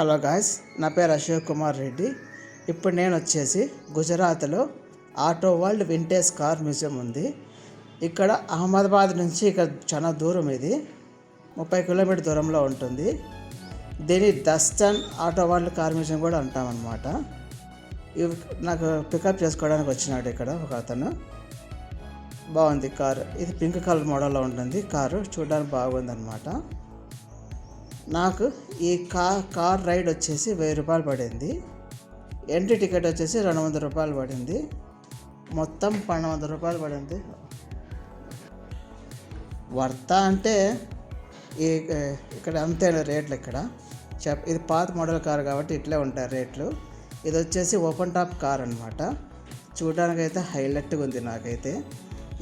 Hello guys, నా పేరు అశోక్ కుమార్ రెడ్డి. ఇప్పుడు నేను వచ్చేసి గుజరాత్లో auto world vintage car museum ఉంది. ఇక్కడ అహ్మదాబాద్ నుంచి ఇక్కడ చాలా దూరం, ఇది 30 కిలోమీటర్ దూరంలో ఉంటుంది. దీన్ని డస్టన్ ఆటో వరల్డ్ కార్ మ్యూజియం కూడా అంటామన్నమాట. ఇవి నాకు పికప్ చేసుకోవడానికి వచ్చినాడు ఇక్కడ ఒక అతను. బాగుంది కారు. ఇది పింక్ కలర్ మోడల్లో ఉంటుంది. కారు చూడడానికి బాగుంది అన్నమాట. నాకు ఈ కార్ రైడ్ వచ్చేసి 1000 రూపాయలు పడింది. ఎంట్రీ టికెట్ వచ్చేసి 200 రూపాయలు పడింది. మొత్తం 1200 రూపాయలు పడింది. వర్త అంటే ఇక్కడ అంతే రేట్లు. ఇక్కడ ఇది పాత మోడల్ కార్ కాబట్టి ఇట్లే ఉంటాయి రేట్లు. ఇది వచ్చేసి ఓపెన్ టాప్ కార్ అనమాట. చూడడానికి అయితే హైలైట్గా ఉంది. నాకైతే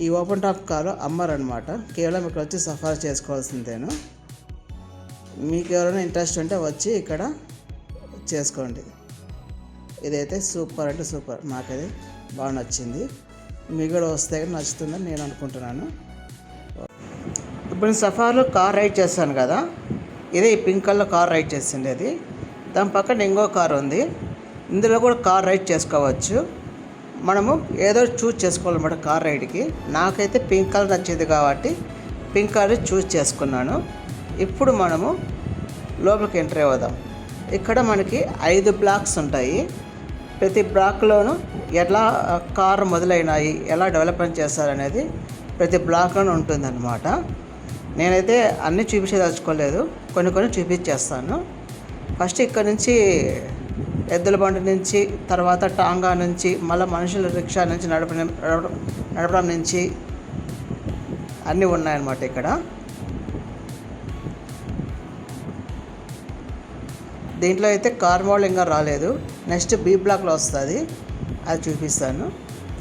ఈ ఓపెన్ టాప్ కారు అమ్మరనమాట. కేవలం ఇక్కడ వచ్చి సఫారీ చేసుకోవాల్సిందేను. మీకు ఎవరైనా ఇంట్రెస్ట్ ఉంటే వచ్చి ఇక్కడ చేసుకోండి. ఇదైతే సూపర్ అంటే సూపర్. నాకైతే బాగా నచ్చింది. మీకు కూడా వస్తే నచ్చుతుందని నేను అనుకుంటున్నాను. ఇప్పుడు సఫారీలో కార్ రైడ్ చేస్తాను కదా, ఇదే ఈ పింక్ కలర్ కార్ రైడ్ చేసింది. అది దాని పక్కన ఇంకో కార్ ఉంది. ఇందులో కూడా కార్ రైడ్ చేసుకోవచ్చు. మనము ఏదో చూస్ చేసుకోవాలన్నమాట కార్ రైడ్కి. నాకైతే పింక్ కలర్ నచ్చింది కాబట్టి పింక్ కలర్ చూస్ చేసుకున్నాను. ఇప్పుడు మనము లోపలికి ఎంటర్ అవుదాం. ఇక్కడ మనకి 5 బ్లాక్స్ ఉంటాయి. ప్రతి బ్లాక్లోనూ ఎలా కార్ మొదలైనాయి, ఎలా డెవలప్మెంట్ చేస్తారనేది ప్రతి బ్లాక్లోనూ ఉంటుందన్నమాట. నేనైతే అన్నీ చూపించదలుచుకోలేదు, కొన్ని చూపించేస్తాను. ఫస్ట్ ఇక్కడ నుంచి ఎద్దుల బండి నుంచి, తర్వాత టాంగా నుంచి, మళ్ళీ మనుషుల రిక్షా నుంచి నడపడం నుంచి అన్నీ ఉన్నాయన్నమాట ఇక్కడ. దీంట్లో అయితే కార్ మోడల్ ఇంకా రాలేదు. నెక్స్ట్ బి బ్లాక్లో వస్తుంది, అది చూపిస్తాను.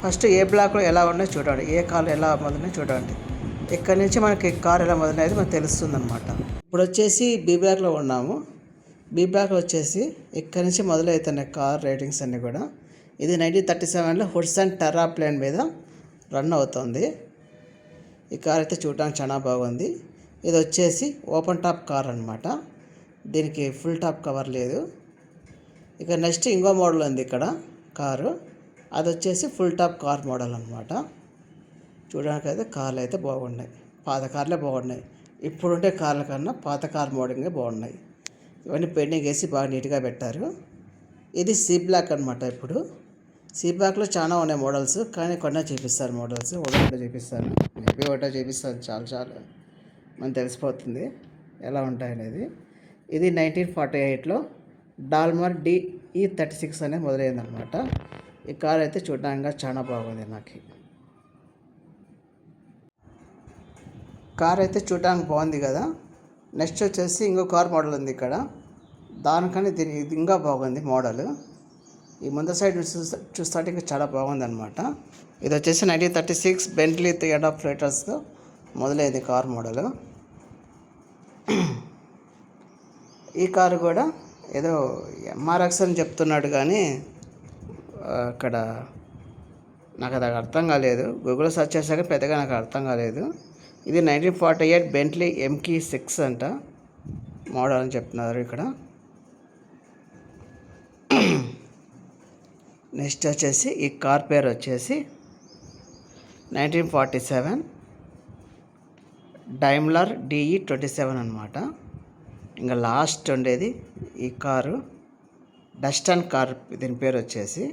ఫస్ట్ ఏ బ్లాక్లో ఎలా ఉన్నాయో చూడండి, ఏ కార్లు ఎలా మొదలైనా చూడండి. ఇక్కడ నుంచి మనకి కార్ ఎలా మొదలైనది మనకు తెలుస్తుంది అనమాట. ఇప్పుడు వచ్చేసి బి బ్లాక్లో ఉన్నాము. బి బ్లాక్లో వచ్చేసి ఇక్కడ నుంచి మొదలవుతున్నాయి కార్ రేటింగ్స్ అన్నీ కూడా. ఇది 1937లో హుడ్సన్ టెర్రా ప్లేన్ మీద రన్ అవుతుంది. ఈ కార్ అయితే చూడడానికి చాలా బాగుంది. ఇది వచ్చేసి ఓపెన్ టాప్ కార్ అనమాట. దీనికి ఫుల్ టాప్ కవర్ లేదు. ఇక నెక్స్ట్ ఇంకో మోడల్ ఉంది ఇక్కడ కారు. అది వచ్చేసి ఫుల్ టాప్ కార్ మోడల్ అనమాట. చూడడానికి అయితే కార్లు అయితే బాగున్నాయి. పాత కార్లే బాగున్నాయి. ఇప్పుడుండే కార్ల కన్నా పాత కార్ మోడలింగే బాగున్నాయి. ఇవన్నీ పెయింటింగ్ వేసి బాగా నీట్గా పెట్టారు. ఇది సి బ్లాక్ అనమాట. ఇప్పుడు సి బ్లాక్లో చాలా ఉన్నాయి మోడల్స్, కానీ కొన్ని చూపిస్తారు మోడల్స్. ఒకటో చూపిస్తాను, మేబీ ఒకటో చూపిస్తాను. చాలా మనకు తెలిసిపోతుంది ఎలా ఉంటాయనేది. ఇది 1948లో డాల్మర్ DE36 అనేది మొదలైందనమాట. ఈ కార్ అయితే చూడడానికి చాలా బాగుంది. నాకు కార్ అయితే చూడడానికి బాగుంది కదా. నెక్స్ట్ వచ్చేసి ఇంకో కార్ మోడల్ ఉంది ఇక్కడ. దానికని ఇది ఇంకా బాగుంది మోడల్. ఈ ముందు సైడ్ చూస్తే ఇంకా చాలా బాగుంది అనమాట. ఇది వచ్చేసి 1936 బెంట్లీ 3.5 లీటర్స్తో మొదలైంది కార్ మోడల్. ఈ కారు కూడా ఏదో MRX అని చెప్తున్నాడు, కానీ అక్కడ నాకు అది అర్థం కాలేదు. గూగుల్లో సెర్చ్ చేశాక పెద్దగా నాకు అర్థం కాలేదు. ఇది 1948 బెంట్లీ MK6 అంట మోడల్ అని చెప్తున్నారు ఇక్కడ. నెక్స్ట్ వచ్చేసి ఈ కార్ పేరు వచ్చేసి 1947 డైమ్లర్ DE27 అనమాట. ఇంకా లాస్ట్ ఉండేది ఈ కారు డస్టన్ కార్. దీని పేరు వచ్చేసి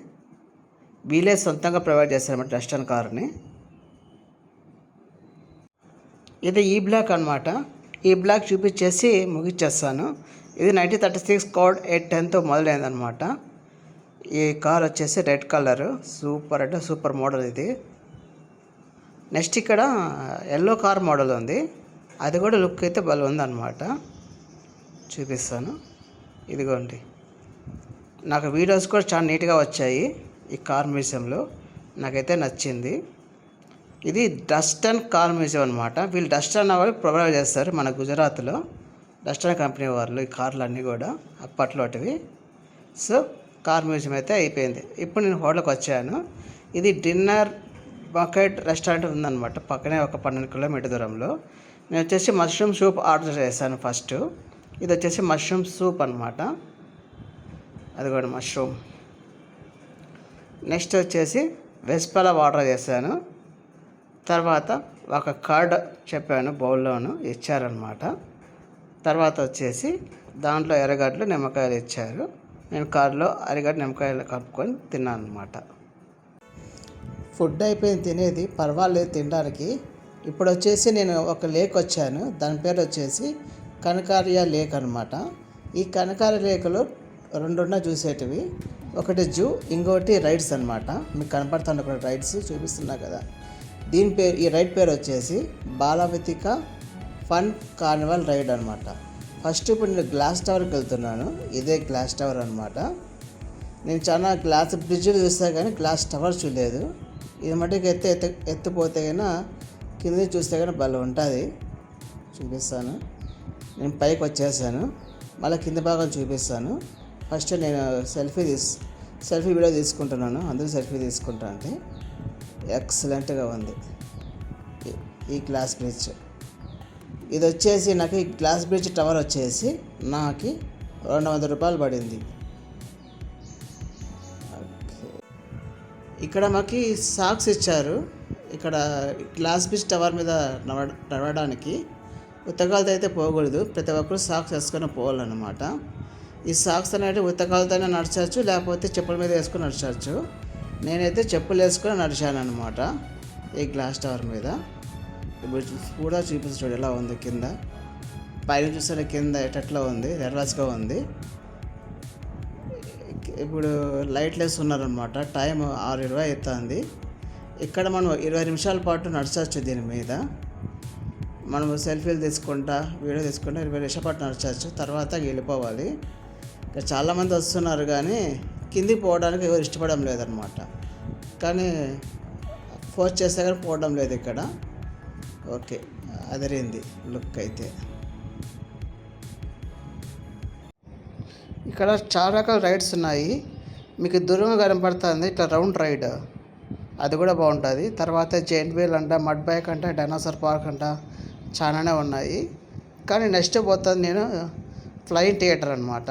వీళ్ళే సొంతంగా ప్రొవైడ్ చేస్తారన్నమాట డస్టన్ కార్ని. ఇది ఈ బ్లాక్ అనమాట. ఈ బ్లాక్ చూపించేసి ముగిచ్చేస్తాను. ఇది 1936 కోడ్ 810తో మొదలైందనమాట. ఈ కార్ వచ్చేసి రెడ్ కలరు. సూపర్ అంటే సూపర్ మోడల్ ఇది. నెక్స్ట్ ఇక్కడ ఎల్లో కార్ మోడల్ ఉంది. అది కూడా లుక్ అయితే భలే ఉందన్నమాట. చూపిస్తాను. ఇదిగోండి, నాకు వీడియోస్ కూడా చాలా నీట్గా వచ్చాయి ఈ కార్ మ్యూజియంలో. నాకైతే నచ్చింది. ఇది డస్టన్ కార్ మ్యూజియం అనమాట. వీళ్ళు డస్టన్ వాళ్ళు ప్రొవైడ్ చేస్తారు మన గుజరాత్లో. డస్టన్ కంపెనీ వాళ్ళు ఈ కార్లు అన్నీ కూడా అప్పట్లోటివి. సో కార్ మ్యూజియం అయితే అయిపోయింది. ఇప్పుడు నేను హోటల్కి వచ్చాను. ఇది డిన్నర్ బకెట్ రెస్టారెంట్ ఉందన్నమాట. పక్కనే ఒక 12 కిలోమీటర్ దూరంలో. నేను వచ్చేసి మష్రూమ్ సూప్ ఆర్డర్ చేశాను ఫస్ట్. ఇది వచ్చేసి మష్రూమ్ సూప్ అనమాట. అది కూడా మష్రూమ్. నెక్స్ట్ వచ్చేసి వెస్పల వాటర్ చేశాను. తర్వాత ఒక కర్డ్ చెప్పాను బౌల్లోను ఇచ్చారనమాట. తర్వాత వచ్చేసి దాంట్లో ఎర్రగడ్డలు నిమ్మకాయలు ఇచ్చారు. నేను కర్డ్లో ఎర్రగడ్డ నిమ్మకాయలు కలుపుకొని తిన్నాను అనమాట. ఫుడ్ అయిపోయింది తినేది, పర్వాలేదు తినడానికి. ఇప్పుడు వచ్చేసి నేను ఒక లేక్ వచ్చాను. దాని పేరు వచ్చేసి కనకార్య లేక్ అనమాట. ఈ కనకార్య లేక్లో రెండున్న చూసేటివి, ఒకటి జూ, ఇంకోటి రైడ్స్ అనమాట. మీకు కనపడుతుంది ఒక రైడ్స్ చూపిస్తున్నా కదా. దీని పేరు, ఈ రైడ్ పేరు వచ్చేసి బాలవతిక ఫన్ కార్నివల్ రైడ్ అనమాట. ఫస్ట్ ఇప్పుడు నేను గ్లాస్ టవర్కి వెళ్తున్నాను. ఇదే గ్లాస్ టవర్ అనమాట. నేను చాలా గ్లాస్ బ్రిడ్జ్లు చూస్తా కానీ గ్లాస్ టవర్ చూడలేదు. ఇది మటుకు ఎత్తిపోతే కన్నా కింద చూస్తే కానీ భలే ఉంటుంది. చూపిస్తాను. నేను పైకి వచ్చేసాను, మళ్ళీ కింద భాగం చూపిస్తాను. ఫస్ట్ నేను సెల్ఫీ వీడియో తీసుకుంటున్నాను. అందరూ సెల్ఫీ తీసుకుంటా అంటే ఎక్సలెంట్గా ఉంది ఈ గ్లాస్ బ్రిడ్జ్. ఇది వచ్చేసి నాకు ఈ గ్లాస్ బ్రిడ్జ్ టవర్ వచ్చేసి నాకు 200 రూపాయలు పడింది. ఇక్కడ మాకు సాక్స్ ఇచ్చారు. ఇక్కడ గ్లాస్ బ్రిడ్జ్ టవర్ మీద నడవడానికి ఉత్తకాలతో అయితే పోకూడదు. ప్రతి ఒక్కరు సాక్స్ వేసుకొని పోవాలన్నమాట. ఈ సాక్స్ అనేవి ఉత్తకాలతోనే నడచవచ్చు, లేకపోతే చెప్పుల మీద వేసుకొని నడచవచ్చు. నేనైతే చెప్పులు వేసుకొని నడిచాను అనమాట ఈ గ్లాస్ టవర్ మీద. ఇప్పుడు కూడా చూపిస్తాడు ఎలా ఉంది కింద. పైన చూస్తే కింద ఎట్లా ఉంది, ఎర్రస్గా ఉంది. ఇప్పుడు లైట్లు వేస్తున్నారనమాట. టైం 6:20 అవుతుంది. ఇక్కడ మనం 20 నిమిషాల పాటు నడచవచ్చు. దీని మీద మనం సెల్ఫీలు తీసుకుంటా, వీడియో తీసుకుంటా 20 నిమిషాల పాటు నడచవచ్చు. తర్వాత వెళ్ళిపోవాలి. ఇక్కడ చాలామంది వస్తున్నారు కానీ కిందికి పోవడానికి ఎవరు ఇష్టపడడం లేదనమాట. కానీ ఫోర్స్ చేస్తే కానీ పోవడం లేదు ఇక్కడ. ఓకే, అదిరింది లుక్ అయితే. ఇక్కడ చాలా రకాల రైడ్స్ ఉన్నాయి. మీకు దూరంగా కనపడుతుంది ఇట్లా రౌండ్ రైడ్, అది కూడా బాగుంటుంది. తర్వాత జైంట్ వీల్ అంట, మడ్ బైక్ అంట, డైనోసార్ పార్క్ అంట, చాలానే ఉన్నాయి. కానీ నెక్స్ట్ పోతుంది నేను ఫ్లయింగ్ థియేటర్ అనమాట.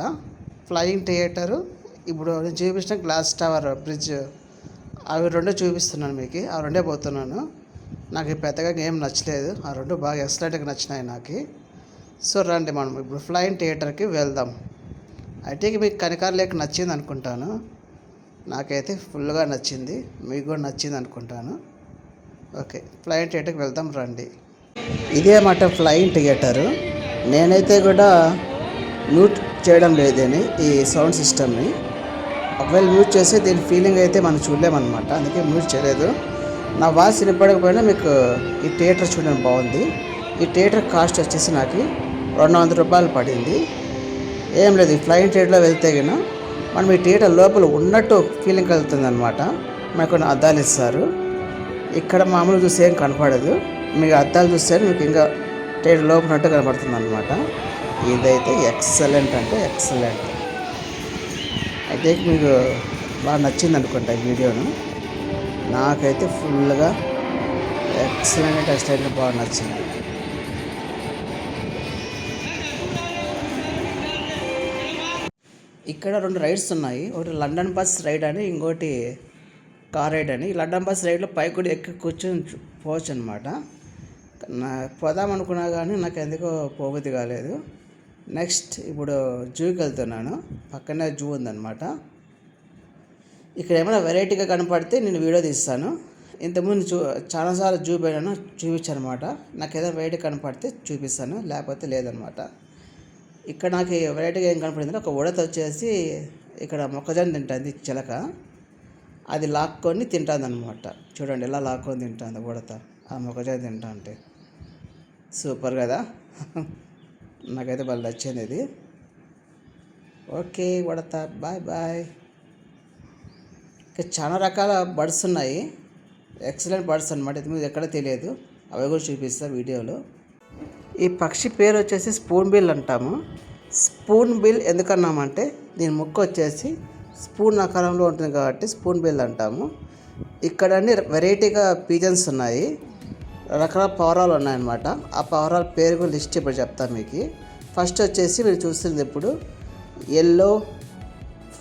ఫ్లయింగ్ థియేటరు ఇప్పుడు నేను చూపించిన గ్లాస్ టవర్ బ్రిడ్జ్, అవి రెండే చూపిస్తున్నాను మీకు. ఆ రెండే పోతున్నాను. నాకు పెద్దగా ఏం నచ్చలేదు. ఆ రెండు బాగా ఎక్సలెంట్గా నచ్చినాయి నాకు. సో రండి మనం ఇప్పుడు ఫ్లయింగ్ థియేటర్కి వెళ్దాం. అయితే మీకు కనకార్య లేక్ నచ్చింది అనుకుంటాను. నాకైతే ఫుల్గా నచ్చింది, మీకు కూడా నచ్చింది అనుకుంటాను. ఓకే, ఫ్లయింగ్ థియేటర్కి వెళ్దాం రండి. ఇదే మాట ఫ్లయింగ్ థియేటరు. నేనైతే కూడా మ్యూట్ చేయడం లేదని ఈ సౌండ్ సిస్టమ్ని. ఒకవేళ మ్యూట్ చేస్తే దీని ఫీలింగ్ అయితే మనం చూడలేమన్నమాట. అందుకే మ్యూట్ చేయలేదు. నా వాయిస్ వినపడకపోయినా మీకు ఈ థియేటర్ చూడడం బాగుంది. ఈ థియేటర్ కాస్ట్ వచ్చేసి నాకు 200 రూపాయలు పడింది. ఏం లేదు, ఈ ఫ్లయింగ్ థియేటర్లో వెళ్తే కన్నా మనం ఈ థియేటర్ లోపల ఉన్నట్టు ఫీలింగ్ కలుగుతుంది అనమాట. మనకు కొన్ని అద్దాలు ఇస్తారు. ఇక్కడ మామూలు చూస్తే ఏం కనపడదు. మీకు అద్దాలు చూస్తే మీకు ఇంకా థియేటర్ లోపల ఉన్నట్టు కనపడుతుంది అనమాట. ఇదైతే ఎక్సలెంట్ అంటే ఎక్సలెంట్. అయితే మీకు బాగా నచ్చింది అనుకుంటా ఈ వీడియోను. నాకైతే ఫుల్గా ఎక్సలెంట్ ఎక్సలెంట్ బాగా నచ్చింది. ఇక్కడ 2 రైడ్స్ ఉన్నాయి. ఒకటి లండన్ బస్ రైడ్ అని, ఇంకోటి కార్ రైడ్ అని. లండన్ బస్ రైడ్లో పైకి కూడా ఎక్కి కూర్చొని పోవచ్చు అనమాట. పోదాం అనుకున్నా కానీ నాకు ఎందుకో పోబుద్ది కాలేదు. నెక్స్ట్ ఇప్పుడు జూకి వెళ్తున్నాను. పక్కనే జూ ఉందన్నమాట. ఇక్కడ ఏమైనా వెరైటీగా కనపడితే నేను వీడియో తీస్తాను. ఇంతకుముందు చాలాసార్లు జూ పోయినాను, చూపించాను అనమాట. నాకు ఏదైనా వెరైటీ కనపడితే చూపిస్తాను, లేకపోతే లేదనమాట. ఇక్కడ నాకు వెరైటీగా ఏం కనపడిందంటే ఒక ఉడత వచ్చేసి ఇక్కడ మొక్కజొన్న తింటుంది చిలక. అది లాక్కొని తింటుంది అనమాట. చూడండి ఎలా లాక్కొని తింటుంది ఉడత ఆ మొక్కజొన్న తింటా అంటే. సూపర్ కదా. నాకైతే బాగా నచ్చింది ఇది. ఓకే ఉడత, బాయ్ బాయ్. ఇంకా చాలా రకాల బర్డ్స్ ఉన్నాయి. ఎక్సలెంట్ బర్డ్స్ అనమాట. ఇది మీకు ఎక్కడ తెలియదు, అవి కూడా చూపిస్తా వీడియోలో. ఈ పక్షి పేరు వచ్చేసి స్పూన్ బిల్ అంటాము. స్పూన్ బిల్ ఎందుకన్నామంటే దీని ముక్కు వచ్చేసి స్పూన్ ఆకారంలో ఉంటుంది కాబట్టి స్పూన్ బిల్ అంటాము. ఇక్కడ అన్ని వెరైటీగా పీజన్స్ ఉన్నాయి, రకరకాల పావురాలు ఉన్నాయన్నమాట. ఆ పావురాల పేరు కూడా లిస్ట్ ఇప్పుడు చెప్తాను మీకు. ఫస్ట్ వచ్చేసి మీరు చూస్తుంది ఇప్పుడు ఎల్లో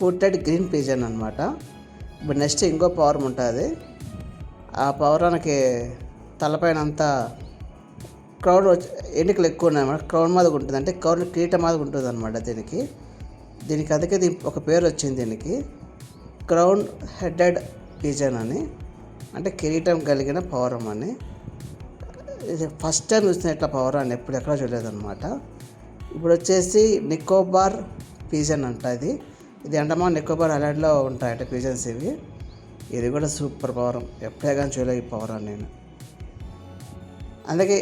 ఫుటెడ్ గ్రీన్ పిజన్ అనమాట. ఇప్పుడు నెక్స్ట్ ఇంకో పవరం ఉంటుంది. ఆ పవరానికి తలపైన అంతా క్రౌడ్ ఎన్నికలు ఎక్కువ ఉన్నాయన్నమాట. క్రౌడ్ మాదిగా ఉంటుంది, అంటే క్రౌడ్ కిరీటం మాదిగా ఉంటుంది అనమాట దీనికి అందుకే ఒక పేరు వచ్చింది దీనికి, క్రౌన్ హెడెడ్ పిజన్ అని, అంటే కిరీటం కలిగిన పవరం అని. ఇది ఫస్ట్ టైం చూసిన ఇట్లా పవరాన్ని ఎప్పుడు ఎక్కడ చూడలేదన్నమాట. ఇప్పుడు వచ్చేసి నికోబార్ పిజన్ అంట. ఇది అండమాన్ నికోబార్ ఐలాండ్లో ఉంటాయంట పిజన్స్ ఇవి. ఇది కూడా సూపర్ పవరం, ఎప్పుడే కానీ చూడలేదు ఈ పవరాన్ని నేను. అందుకే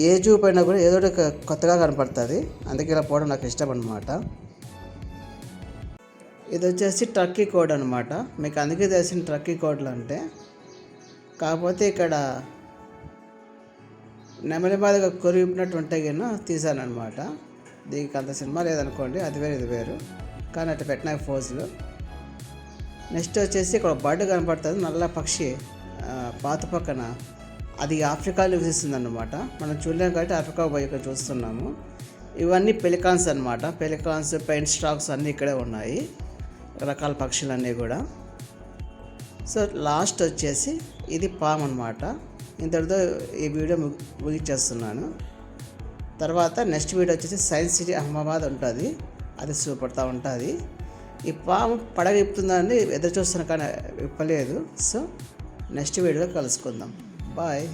ఏ జూ పైన కూడా ఏదో ఒకటి కొత్తగా కనపడుతుంది, అందుకే ఇలా పోవడం నాకు ఇష్టం అనమాట. ఇది వచ్చేసి టర్కీ కోడ్ అనమాట. మీకు అందుకే తెలిసిన టర్కీ కోడ్లు అంటే, కాకపోతే ఇక్కడ నెమలి బాధగా కొరిగినట్టు ఉంటే కింద తీశానమాట. దీనికి అంత సినిమా లేదనుకోండి, అది వేరు ఇది వేరు, కానీ అట్లా పెట్టిన ఫోజులు. నెక్స్ట్ వచ్చేసి ఇక్కడ బర్డ్ కనపడుతుంది, నల్ల పక్షి పాత పక్కన. అది ఆఫ్రికాలో నివసిస్తుంది అన్నమాట. మనం చూడలేము కాబట్టి ఆఫ్రికా పోయి ఇక్కడ చూస్తున్నాము. ఇవన్నీ పెలికాన్స్ అనమాట. పెలికాన్స్, పెయింట్ స్టాక్స్ అన్నీ ఇక్కడే ఉన్నాయి, రకాల పక్షులన్నీ కూడా. సో లాస్ట్ వచ్చేసి ఇది పామ్ అనమాట. ఇంతటితో ఈ వీడియో ముగించేస్తున్నాను. తర్వాత నెక్స్ట్ వీడియో వచ్చేసి సైన్స్ సిటీ అహ్మదాబాద్ ఉంటుంది, అది చూపడుతూ ఉంటుంది. ఈ పాము పడగ ఇప్పుతుందని ఎదురు చూస్తున్నాను కానీ ఇప్పలేదు. సో నెక్స్ట్ వీడియోలో కలుసుకుందాం. బాయ్.